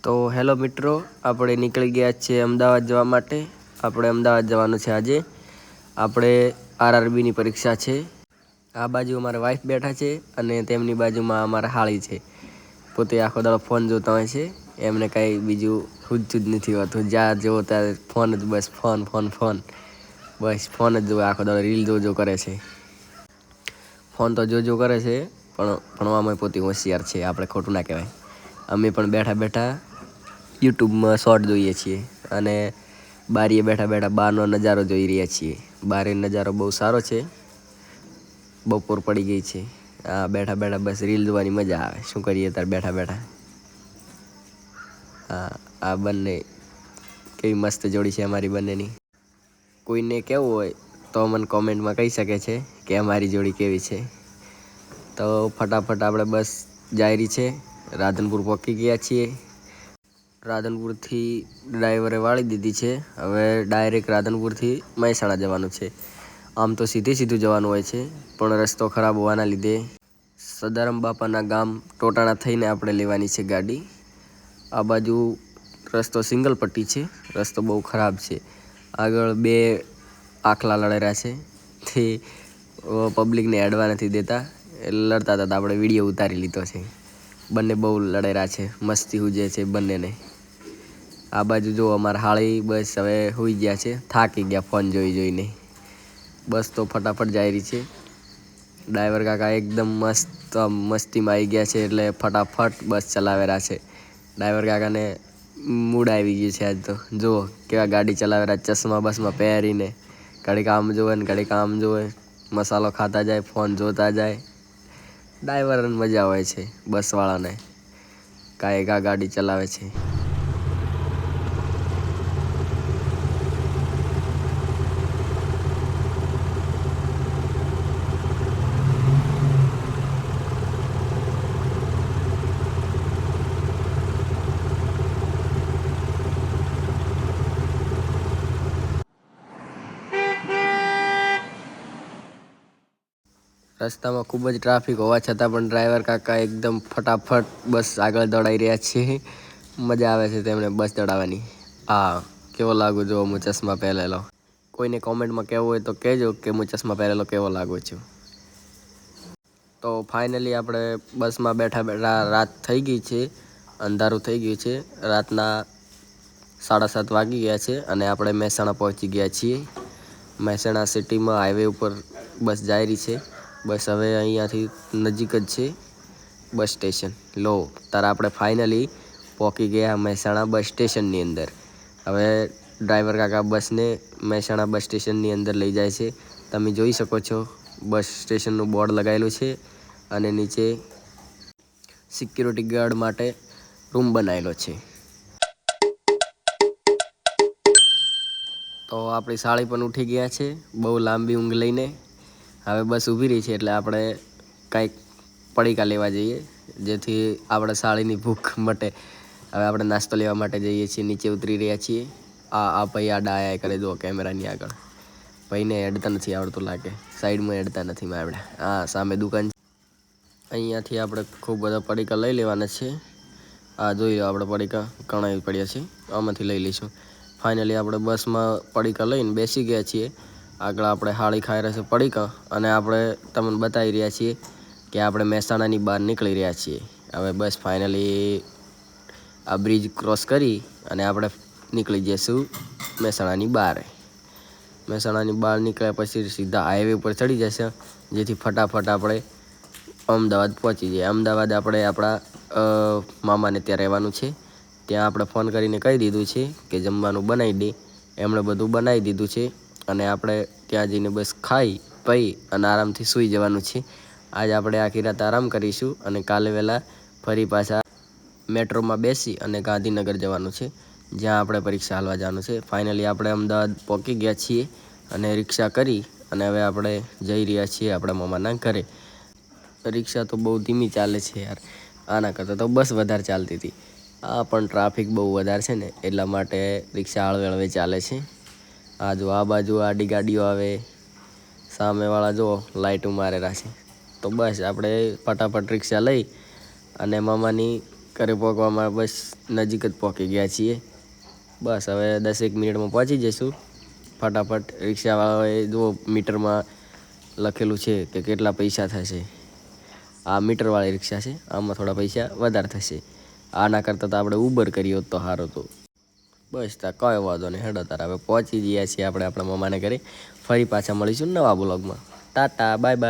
તો હેલો મિત્રો, આપણે નીકળી ગયા છીએ અમદાવાદ જવા માટે. આપણે અમદાવાદ જવાનું છે આજે. આપણે આરઆરબીની પરીક્ષા છે. આ બાજુ અમારા વાઈફ બેઠા છે અને તેમની બાજુમાં અમારા હાળી છે. પોતે આખો દાડો ફોન જોતા હોય છે. એમને કાંઈ બીજું હુજ્જું જ નથી હોતું. જ્યાં જુઓ ત્યારે ફોન જ, બસ ફોન બસ ફોન જ જોવે આખો દાડો. રીલ જો કરે છે. ફોન તો જો કરે છે, પણ ભણવામાં પોતે હોશિયાર છે. આપણે ખોટું ના કહેવાય. અમે પણ બેઠા યુટ્યુબમાં શોર્ટ જોઈએ છીએ અને બારીએ બેઠા બહારનો નજારો જોઈ રહ્યા છીએ. બારે નજારો બહુ સારો છે. બપોર પડી ગઈ છે. બેઠા બસ રીલ જોવાની મજા આવે. શું કરીએ ત્યારે બેઠા. આ બંને કેવી મસ્ત જોડી છે અમારી બંનેની. કોઈને કેવું હોય તો મને કોમેન્ટમાં કહી શકે છે કે અમારી જોડી કેવી છે. તો ફટાફટ આપણે બસ જાયરી છે. રાધનપુર પહોંચી ગયા છીએ. રાધનપુરથી ડ્રાઈવરે વાળી દીધી છે. હવે ડાયરેક્ટ રાધનપુરથી મહેસાણા જવાનું છે. આમ તો સીધું જવાનું હોય છે, પણ રસ્તો ખરાબ હોવાના લીધે સદારામ બાપાના ગામ ટોટાણા થઈને આપણે લેવાની છે ગાડી. આ બાજુ રસ્તો સિંગલ પટ્ટી છે. રસ્તો બહુ ખરાબ છે. આગળ 2 આખલા લડેરા છે. તે પબ્લિકને હેડવા નથી દેતા. લડતા હતા, આપણે વિડીયો ઉતારી લીધો છે. બંને બહુ લડેરા છે. મસ્તી હુજે છે બંનેને. આ બાજુ જો અમારા હાળી બસ હવે સૂઈ ગયા છે. થાકી ગયા ફોન જોઈને. બસ તો ફટાફટ જાય રહી છે. ડ્રાઈવર કાકા એકદમ મસ્તીમાં આવી ગયા છે, એટલે ફટાફટ બસ ચલાવેરા છે. ડ્રાઈવર કાકાને મૂડ આવી ગયું છે આજ તો. જુઓ કેવા ગાડી ચલાવેરા, ચશ્મા બસમાં પહેરીને. ઘડીક આમ જોવે ને ઘડીક આમ જોવે. મસાલો ખાતા જાય, ફોન જોતા જાય. ડ્રાઈવરને મજા આવે છે, બસવાળાને. કાંઈ ગાડી ચલાવે છે. રસ્તામાં ખૂબ જ ટ્રાફિક હોવા છતાં પણ ડ્રાઈવર કાકા એકદમ ફટાફટ બસ આગળ દોડાઈ રહ્યા છે. મજા આવે છે તેમને બસ દોડાવવાની. કેવો લાગુ જો હું ચશ્મા પહેરેલો. કોઈને કોમેન્ટમાં કહેવું હોય તો કહેજો કે હું ચશ્મા પહેરેલો કેવો લાગુ છું. તો ફાઇનલી આપણે બસમાં બેઠા રાત થઈ ગઈ છે. અંધારું થઈ ગયું છે. રાતના 7:30 વાગી ગયા છે અને આપણે મહેસાણા પહોંચી ગયા છીએ. મહેસાણા સિટીમાં હાઈવે ઉપર બસ જાય રહી છે. બસ હવે અહીંયાથી નજીક જ છે બસ સ્ટેશન. ત્યારે આપણે ફાઇનલી પહોંચી ગયા મહેસાણા બસ સ્ટેશનની અંદર. હવે ડ્રાઈવર કાકા બસને મહેસાણા બસ સ્ટેશનની અંદર લઈ જાય છે. તમે જોઈ શકો છો, બસ સ્ટેશનનું બોર્ડ લગાવેલું છે અને નીચે સિક્યુરિટી ગાર્ડ માટે રૂમ બનાવેલો છે. તો આપણી સાળી પણ ઉઠી ગયા છે બહુ લાંબી ઊંઘ લઈને. હવે બસ ઊભી રહી છે એટલે આપણે કાંઈક પડીકા લેવા જઈએ, જેથી આપણે સાળીની ભૂખ મટે. હવે આપણે નાસ્તો લેવા માટે જઈએ છીએ. નીચે ઉતરી રહ્યા છીએ. ભાઈ આ ડાયા કરે જુઓ કેમેરાની આગળ. ભાઈને હેડતા નથી આવડતું લાગે. સાઈડમાં હેડતા નથી આવડે. સામે દુકાન છે. અહીંયાથી આપણે ખૂબ બધા પડીકા લઈ લેવાના છે. જોઈ લો, આપણે પડીકા ઘણા પડ્યા છે. આમાંથી લઈ લઈશું. ફાઇનલી આપણે બસમાં પડીકા લઈને બેસી ગયા છીએ. આગળ આપણે હાળી ખાઈ રહ્યા છે પડીકા, અને આપણે તમને બતાવી રહ્યા છીએ કે આપણે મહેસાણાની બહાર નીકળી રહ્યા છીએ. હવે બસ ફાઇનલી આ બ્રિજ ક્રોસ કરી અને આપણે નીકળી જઈશું મહેસાણાની બહાર. મહેસાણાની બહાર નીકળ્યા પછી સીધા હાઈવે ઉપર ચડી જશે, જેથી ફટાફટ આપણે અમદાવાદ પહોંચી જઈએ. અમદાવાદ આપણે આપણા મામાને ત્યાં રહેવાનું છે. ત્યાં આપણે ફોન કરીને કહી દીધું છે કે જમવાનું બનાવી દે. એમણે બધું બનાવી દીધું છે અને આપણે ત્યાં જઈને બસ ખાઈ પી અને આરામથી સૂઈ જવાનું છે. આજ આપણે આખી રાત આરામ કરીશું અને કાલે વહેલા ફરી પાછા મેટ્રોમાં બેસી અને ગાંધીનગર જવાનું છે, જ્યાં આપણે પરીક્ષા હાલવા જવાનું છે. ફાઇનલી આપણે અમદાવાદ પહોંચી ગયા છીએ અને રિક્ષા કરી અને હવે આપણે જઈ રહ્યા છીએ આપણા મામાના ઘરે. રિક્ષા તો બહુ ધીમી ચાલે છે યાર. આના કરતાં તો બસ વધારે ચાલતી હતી. પણ ટ્રાફિક બહુ વધારે છે ને, એટલા માટે રિક્ષા હળવે ચાલે છે. આ બાજુ આડી ગાડીઓ આવે, સામેવાળા જુઓ લાઇટો મારેલા છે. તો બસ આપણે ફટાફટ રિક્ષા લઈ અને મામાની ઘરે પહોંચવામાં બસ નજીક જ પહોંચી ગયા છીએ. બસ હવે 10 મિનિટમાં પહોંચી જઈશું ફટાફટ. રિક્ષાવાળાએ જો મીટરમાં લખેલું છે કે કેટલા પૈસા થશે. આ મીટરવાળી રિક્ષા છે, આમાં થોડા પૈસા વધારે થશે. આના કરતાં તો આપણે ઉબર કરી હોત તો સારું હતું. બસ તા કયો વાંધો નહીં, હેડો તાર હવે પહોંચી ગયા છીએ આપણે આપણા મમ્માને ઘરે. ફરી પાછા મળીશું નવા બ્લોગમાં. Tata bye bye.